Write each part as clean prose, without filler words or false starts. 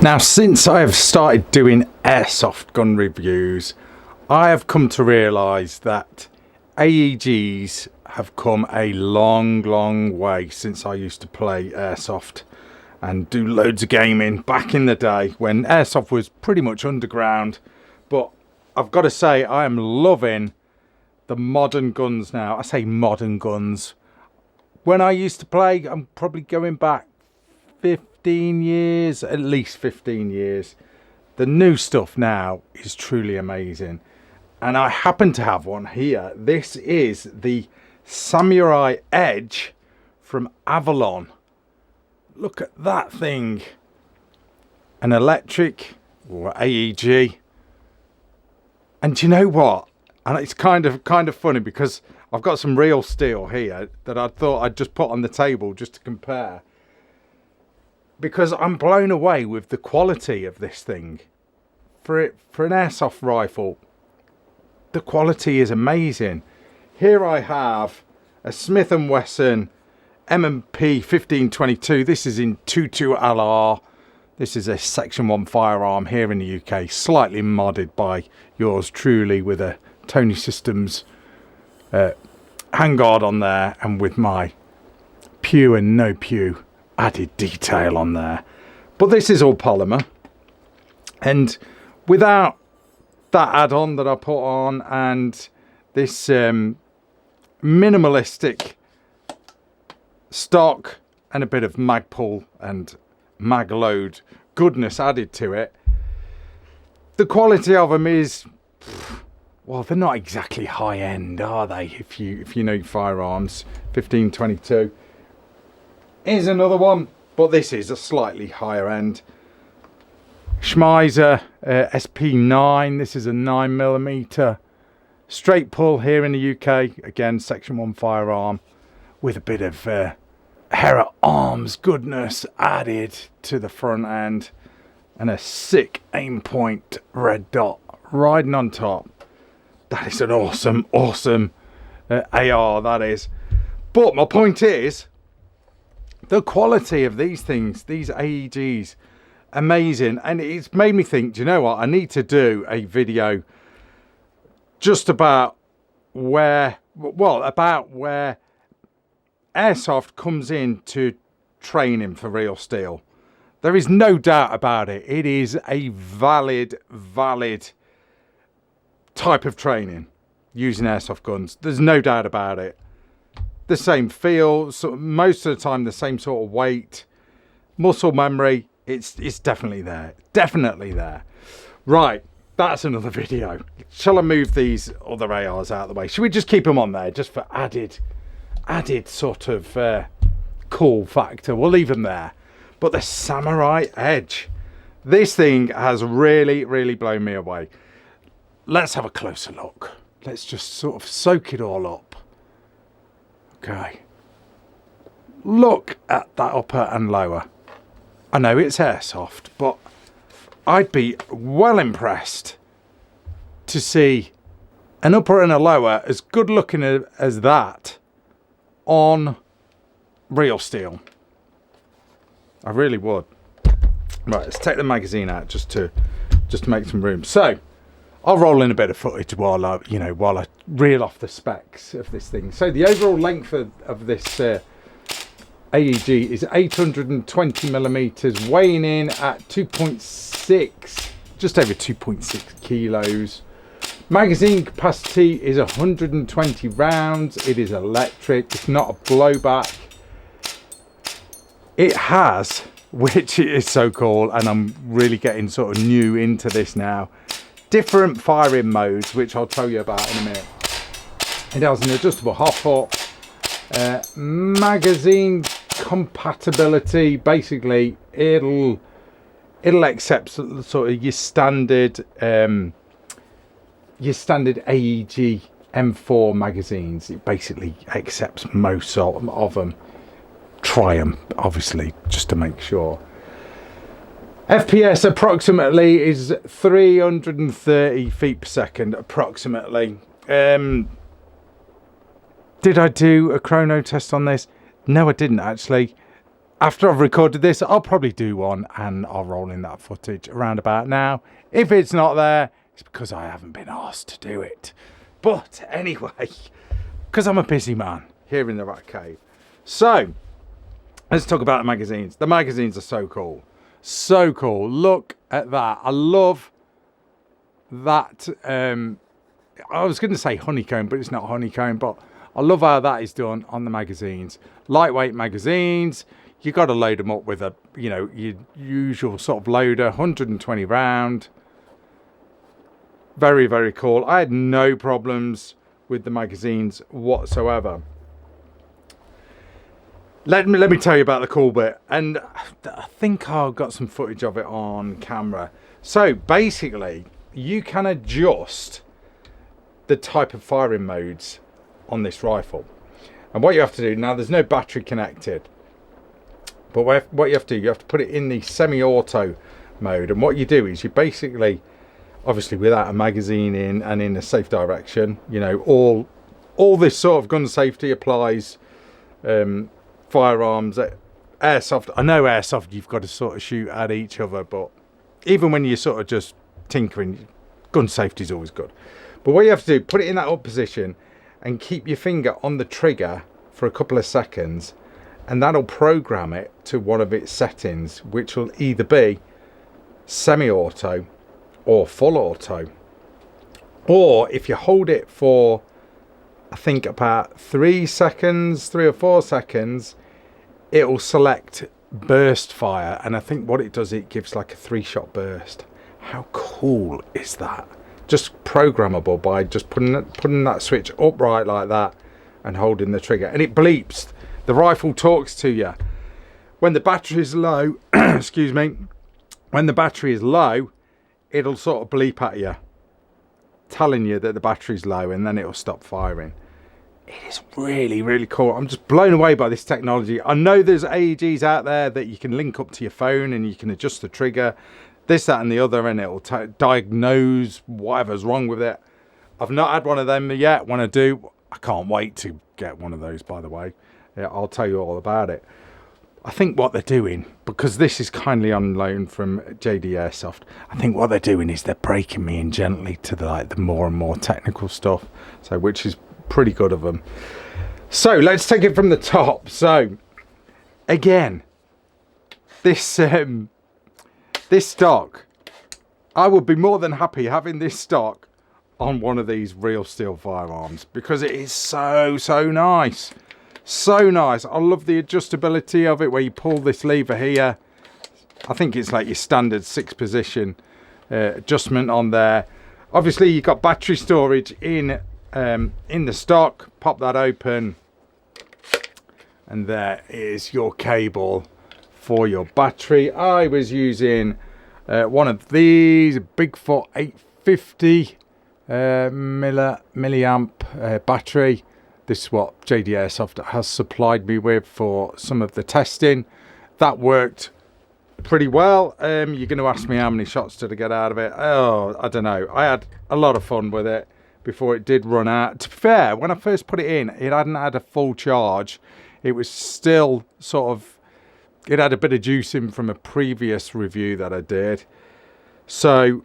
Now, since I have started doing airsoft gun reviews, I have come to realise that AEGs have come a long way since I used to play airsoft and do loads of gaming back in the day when airsoft was pretty much underground. But I've got to say, I am loving the modern guns now. I say modern guns. When I used to play, I'm probably going back 15 years, at least 15 years. The new stuff now is truly amazing. And I happen to have one here. This is the Samurai Edge from Avalon. Look at that thing. An electric or AEG. And do you know what? And it's kind of funny because I've got some real steel here that I thought I'd just put on the table just to compare. Because I'm blown away with the quality of this thing. For an airsoft rifle, the quality is amazing. Here I have a Smith & Wesson M&P 1522. This is in 22 LR. This is a Section 1 firearm here in the UK, slightly modded by yours truly with a Tony Systems handguard on there and with my pew and no pew added detail on there. But this is all polymer, and without that add-on that I put on and this minimalistic stock and a bit of Magpul and MagLoad goodness added to it, the quality of them is, well, they're not exactly high-end, are they? If you know your firearms. 1522 is another one, but this is a slightly higher end. Schmeiser SP9. This is a 9mm straight pull here in the UK. Again, Section 1 firearm with a bit of Hera Arms goodness added to the front end, and a sick aim point red dot riding on top. That is an awesome AR, that is. But my point is, the quality of these things, these AEGs, amazing. And it's made me think, do you know what? I need to do a video just about where airsoft comes into training for real steel. There is no doubt about it. It is a valid type of training using airsoft guns. There's no doubt about it. The same feel, so most of the time the same sort of weight, muscle memory. It's definitely there, Right, that's another video. Shall I move these other ARs out of the way? Should we just keep them on there just for added sort of cool factor? We'll leave them there. But the Samurai Edge, this thing has really blown me away. Let's have a closer look. Let's just sort of soak it all up. Okay. Look at that upper and lower. I know it's airsoft, but I'd be well impressed to see an upper and a lower as good looking as that on real steel. I really would. Right, let's take the magazine out just to make some room. So I'll roll in a bit of footage while I reel off the specs of this thing. So the overall length of this AEG is 820mm, weighing in at 2.6, just over 2.6 kilos. Magazine capacity is 120 rounds. It is electric. It's not a blowback. It has, which is so cool, and I'm really getting sort of new into this now, different firing modes, which I'll tell you about in a minute. It has an adjustable hot foot, magazine compatibility. Basically, it'll accept sort of your standard AEG M4 magazines. It basically accepts most of them. Try them, obviously, just to make sure. FPS approximately is 330 feet per second, approximately. Did I do a chrono test on this? No, I didn't actually. after I've recorded this, I'll probably do one and I'll roll in that footage around about now. If it's not there, it's because I haven't been asked to do it. But anyway, because I'm a busy man here in the Rat Cave. So, let's talk about the magazines. The magazines are so cool. So cool. Look at that. I love that. I was going to say honeycomb, but it's not honeycomb. But I love how that is done on the magazines. Lightweight magazines. You got to load them up with a, you know, your usual sort of loader, 120 round. Very, very cool. I had no problems with the magazines whatsoever. Let me tell you about the cool bit, and I think I've got some footage of it on camera. So basically, you can adjust the type of firing modes on this rifle. And what you have to do, now there's no battery connected, but what you have to do, you have to put it in the semi-auto mode. And what you do is you basically, obviously without a magazine in and in a safe direction, you know, all this sort of gun safety applies. Firearms, airsoft. I know airsoft, you've got to sort of shoot at each other, but even when you're sort of just tinkering, gun safety is always good. But what you have to do, put it in that up position and keep your finger on the trigger for a couple of seconds, and that'll program it to one of its settings, which will either be semi-auto or full auto. Or if you hold it for, I think about 3 or 4 seconds, it will select burst fire, and I think what it does, it gives like a 3-shot burst. How cool is that? Just programmable by just putting that switch upright like that and holding the trigger, and it bleeps. The rifle talks to you when the battery is low. Excuse me. When the battery is low, it'll sort of bleep at you, telling you that the battery's low, and then it'll stop firing. It is really, really cool. I'm just blown away by this technology. I know there's AEGs out there that you can link up to your phone and you can adjust the trigger, this, that and the other, and it'll diagnose whatever's wrong with it. I've not had one of them yet. When I do, I can't wait to get one of those, by the way. Yeah, I'll tell you all about it. I think what they're doing, because this is kindly on loan from JD Airsoft, I think what they're doing is they're breaking me in gently to the more and more technical stuff, so which is pretty good of them. So let's take it from the top. So again, this stock, I would be more than happy having this stock on one of these real steel firearms, because it is so nice. So nice. I love the adjustability of it, where you pull this lever here. I think it's like your standard 6 position adjustment on there. Obviously you've got battery storage in the stock. Pop that open, and there is your cable for your battery. I was using one of these, a Bigfoot 850 milliamp battery. This is what JD Airsoft has supplied me with for some of the testing. That worked pretty well. You're going to ask me how many shots did I get out of it? Oh, I don't know. I had a lot of fun with it before it did run out. To be fair, when I first put it in, it hadn't had a full charge. It was still sort of, it had a bit of juice in from a previous review that I did. So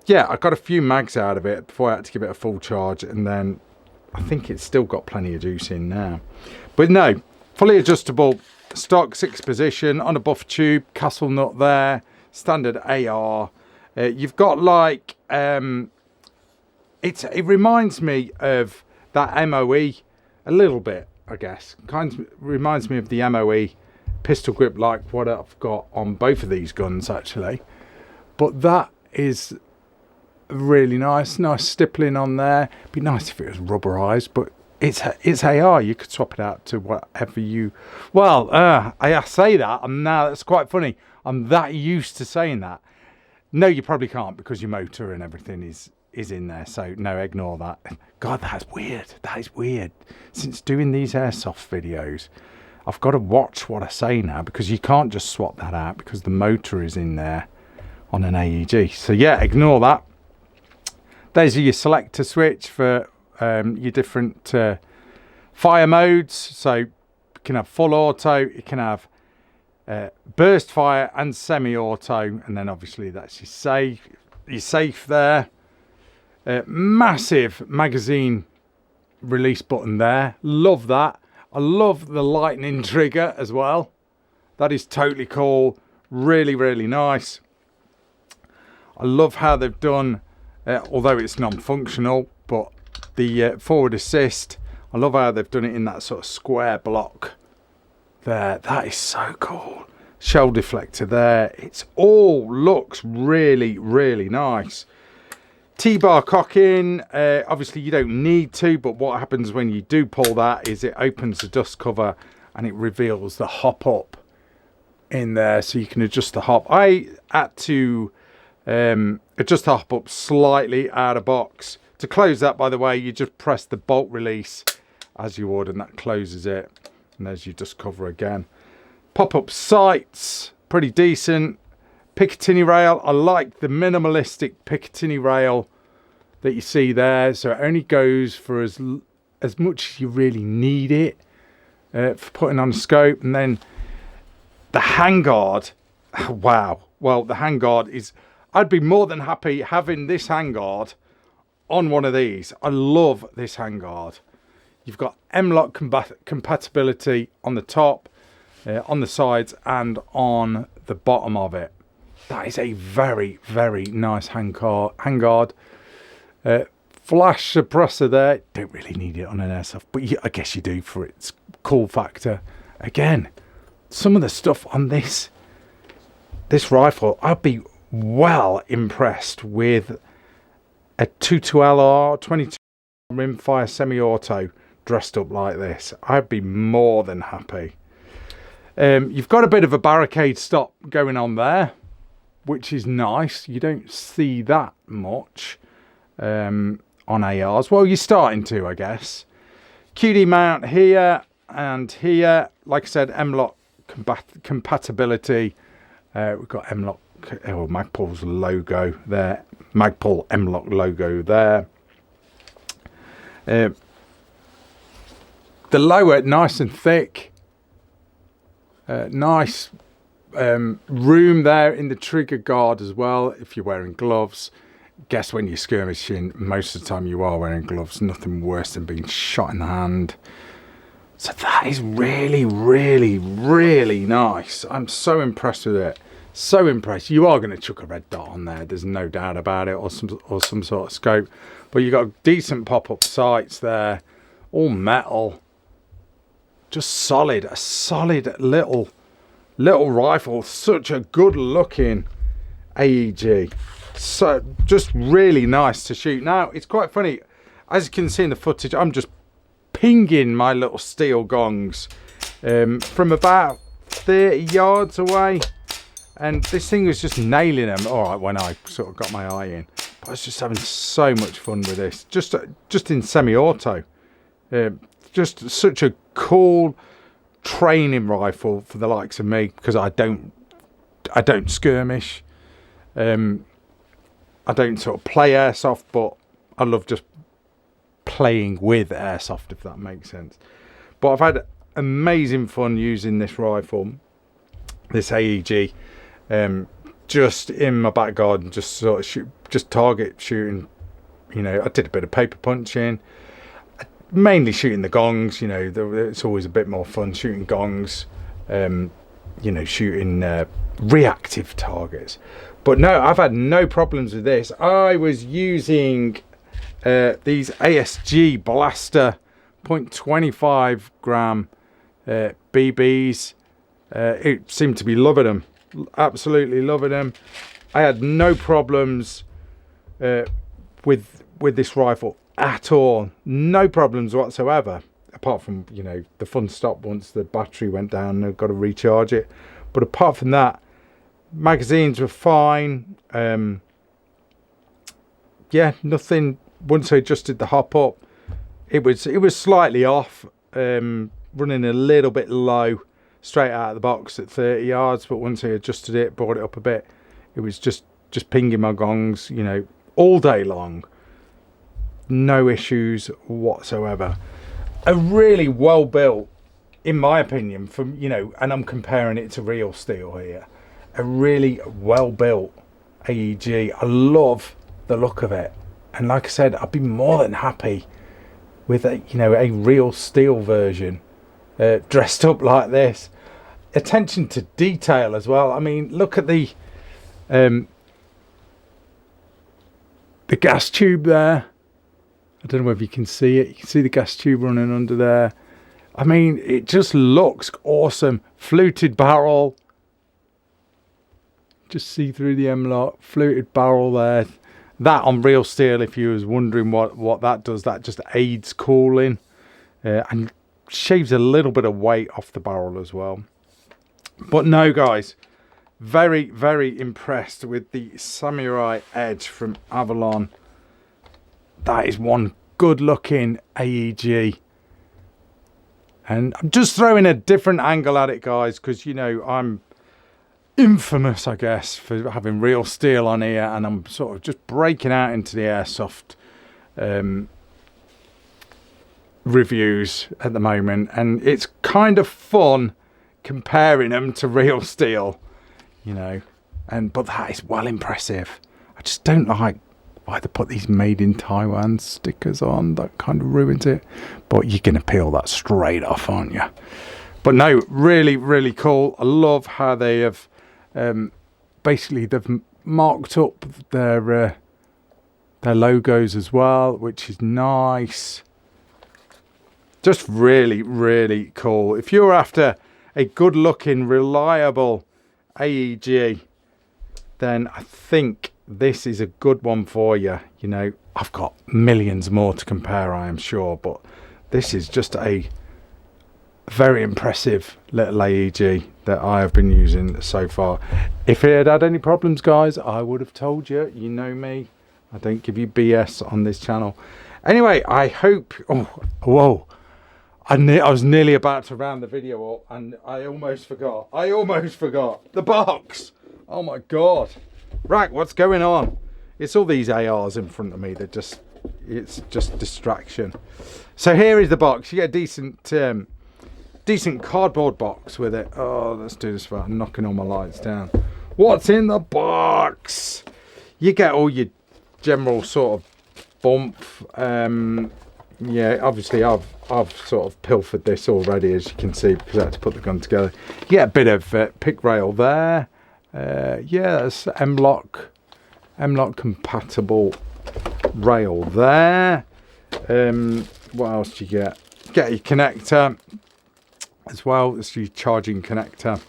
yeah, I got a few mags out of it before I had to give it a full charge, and then I think it's still got plenty of juice in now. But no, fully adjustable stock 6 position on a buff tube, castle nut there, standard AR. You've got like it reminds me of that MOE a little bit, I guess. Kind of reminds me of the MOE pistol grip, like what I've got on both of these guns actually. But that is really nice stippling on there. Be nice if it was rubberized, but it's AR. You could swap it out to whatever you. Well, I say that, and now that's quite funny. I'm that used to saying that. No, you probably can't, because your motor and everything is in there. So no, ignore that. God, that's weird. That is weird. Since doing these airsoft videos, I've got to watch what I say now, because you can't just swap that out because the motor is in there on an AEG. So yeah, ignore that. There's your selector switch for your different fire modes. So you can have full auto, you can have burst fire and semi-auto, and then obviously that's your safe there. Massive magazine release button there, love that. I love the lightning trigger as well, that is totally cool, really nice. I love how they've done, although it's non-functional, but the forward assist, I love how they've done it in that sort of square block there. That is so cool. Shell deflector there. It's all looks really nice. T-bar cocking, obviously you don't need to, but what happens when you do pull that is it opens the dust cover and it reveals the hop up in there, so you can adjust the hop. I had to adjust the hop up slightly out of box. To close that, by the way, you just press the bolt release as you would, and that closes it, and there's your dust cover again. Pop-up sights, pretty decent. Picatinny rail, I like the minimalistic Picatinny rail that you see there, so it only goes for as much as you really need it for putting on a scope. And then the handguard, wow, well the handguard is, I'd be more than happy having this handguard on one of these. I love this handguard. You've got M-Lok compatibility on the top, on the sides and on the bottom of it. That is a very nice handguard. Flash suppressor there. Don't really need it on an airsoft, but I guess you do for its cool factor. Again, some of the stuff on this rifle, I'd be well impressed with a 22LR 22 rimfire semi-auto dressed up like this. I'd be more than happy. You've got a bit of a barricade stop going on there, which is nice. You don't see that much on ARs. Well, you're starting to, I guess. QD mount here and here. Like I said, M-Lok compatibility. We've got M-Lok, Magpul's logo there. Magpul M-Lok logo there. The lower, nice and thick. Nice room there in the trigger guard as well if you're wearing gloves. Guess when you're skirmishing, most of the time you are wearing gloves. Nothing worse than being shot in the hand. So that is really nice. I'm so impressed with it. So impressed. You are going to chuck a red dot on there, there's no doubt about it, or some sort of scope. But you've got decent pop-up sights there, all metal. Just solid, a solid little rifle. Such a good looking AEG. So just really nice to shoot. Now it's quite funny, as you can see in the footage, I'm just pinging my little steel gongs from about 30 yards away, and this thing was just nailing them. All right, when I sort of got my eye in, but I was just having so much fun with this, just in semi-auto. Just such a cool training rifle for the likes of me, because I don't skirmish. I don't sort of play airsoft, but I love just playing with airsoft, if that makes sense. But I've had amazing fun using this rifle, this AEG, just in my back garden, just sort of just target shooting. You know, I did a bit of paper punching. Mainly shooting the gongs, you know, it's always a bit more fun shooting gongs, you know, shooting reactive targets. But no, I've had no problems with this. I was using these ASG Blaster 0.25 gram BBs. It seemed to be loving them, absolutely loving them. I had no problems with this rifle at all, no problems whatsoever, apart from, you know, the fun stop once the battery went down and I've got to recharge it. But apart from that, magazines were fine. Yeah, nothing. Once I adjusted the hop up, it was slightly off, running a little bit low straight out of the box at 30 yards, but once I adjusted it, brought it up a bit, it was just pinging my gongs, you know, all day long. No issues whatsoever. A really well built in my opinion, from, you know, and I'm comparing it to real steel here, a really well built AEG. I love the look of it, and like I said, I'd be more than happy with a, you know, a real steel version dressed up like this. Attention to detail as well. I mean, look at the gas tube there. I don't know if you can see it. You can see the gas tube running under there. I mean, it just looks awesome. Fluted barrel. Just see through the M-Lok. Fluted barrel there. That on real steel, if you was wondering what that does, that just aids cooling and shaves a little bit of weight off the barrel as well. But no, guys, very, very impressed with the Samurai Edge from Avalon. That is one good looking AEG. And I'm just throwing a different angle at it, guys, because, you know, I'm infamous, I guess, for having real steel on here, and I'm sort of just breaking out into the airsoft reviews at the moment, and it's kind of fun comparing them to real steel, you know, but that is well impressive. I just don't like why they put these made in Taiwan stickers on. That kind of ruins it, but you're gonna peel that straight off, aren't you? But no, really, really cool. I love how they have basically they've marked up their logos as well, which is nice. Just really, really cool. If you're after a good looking, reliable AEG, then I think this is a good one for you. You know, I've got millions more to compare, I am sure, but this is just a very impressive little AEG that I have been using so far. If it had had any problems, guys, I would have told you. You know me, I don't give you BS on this channel. Anyway, I hope, oh, whoa, I was nearly about to round the video up, and I almost forgot the box. Oh my god, Rack, what's going on? It's all these ARs in front of me that it's just distraction. So here is the box. You get a decent cardboard box with it. Oh, let's do this without knocking all my lights down. What's in the box? You get all your general sort of bump. Yeah, obviously I've sort of pilfered this already, as you can see, because I had to put the gun together. You get a bit of pick rail there. Yeah, that's M-Lok compatible rail there. What else do you get? Get your connector as well. It's your charging connector.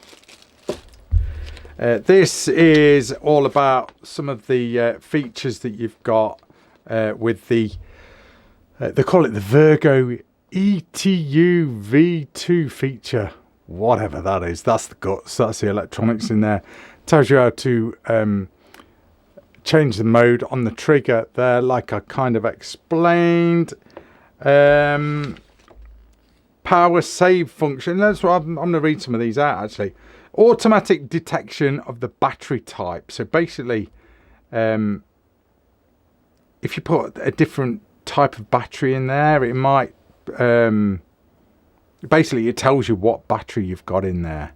This is all about some of the features that you've got with the they call it the VIRGO ETU V2 feature, whatever that is. That's the guts, that's the electronics in there. Tells you how to change the mode on the trigger there, like I kind of explained. Power save function. That's what I'm going to read some of these out, actually. Automatic detection of the battery type. So basically, if you put a different type of battery in there, it might basically, it tells you what battery you've got in there.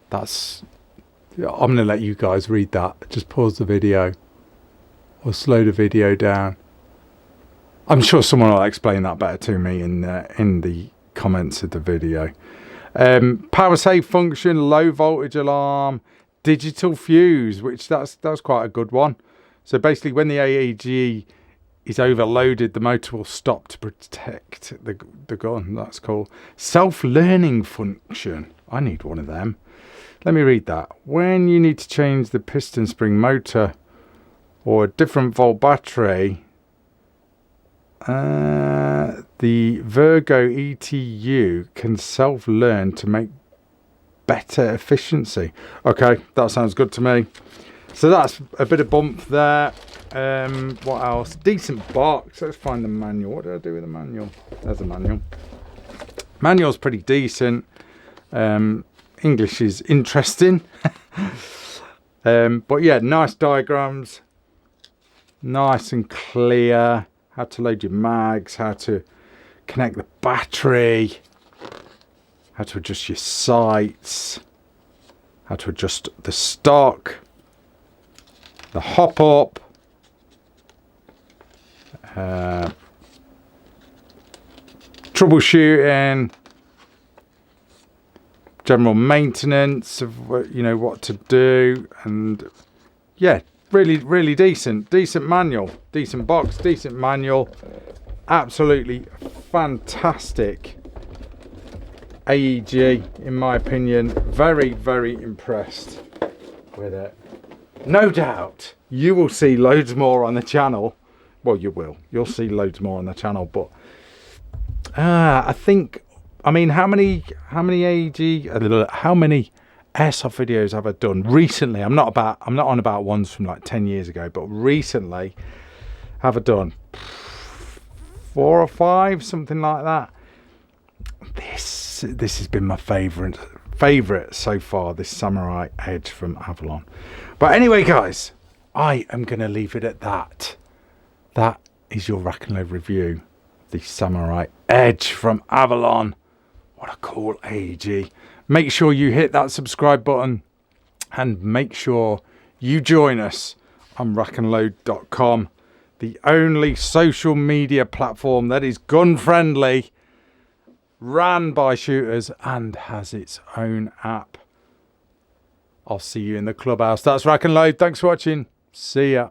That's, I'm going to let you guys read that. Just pause the video or slow the video down. I'm sure someone will explain that better to me in the comments of the video. Power save function, low voltage alarm, digital fuse, which that's quite a good one. So basically, when the AEG is overloaded, the motor will stop to protect the gun. That's cool. Self-learning function. I need one of them. Let me read that. When you need to change the piston spring motor or a different volt battery, the VIRGO ETU can self-learn to make better efficiency. Okay, that sounds good to me. So that's a bit of bump there. What else? Decent box. Let's find the manual. What did I do with the manual? There's the manual. Manual's pretty decent. English is interesting. But yeah, nice diagrams. Nice and clear. How to load your mags, how to connect the battery, how to adjust your sights, how to adjust the stock, the hop up, troubleshooting, general maintenance of, you know, what to do. And yeah, really decent manual, decent box, decent manual, absolutely fantastic AEG in my opinion. Very impressed with it. No doubt you will see loads more on the channel. Well, you'll see loads more on the channel, but I think, I mean, how many AEG, how many airsoft videos have I done recently? I'm not on about ones from like 10 years ago, but recently have I done 4 or 5, something like that. This has been my favorite so far, this Samurai Edge from Avalon. But anyway, guys, I am going to leave it at that. That is your RACKNLOAD review, the Samurai Edge from Avalon. What a cool AEG. Make sure you hit that subscribe button and make sure you join us on RACKNLOAD.com, the only social media platform that is gun friendly, ran by shooters, and has its own app. I'll see you in the clubhouse. That's RACKNLOAD. Thanks for watching. See ya.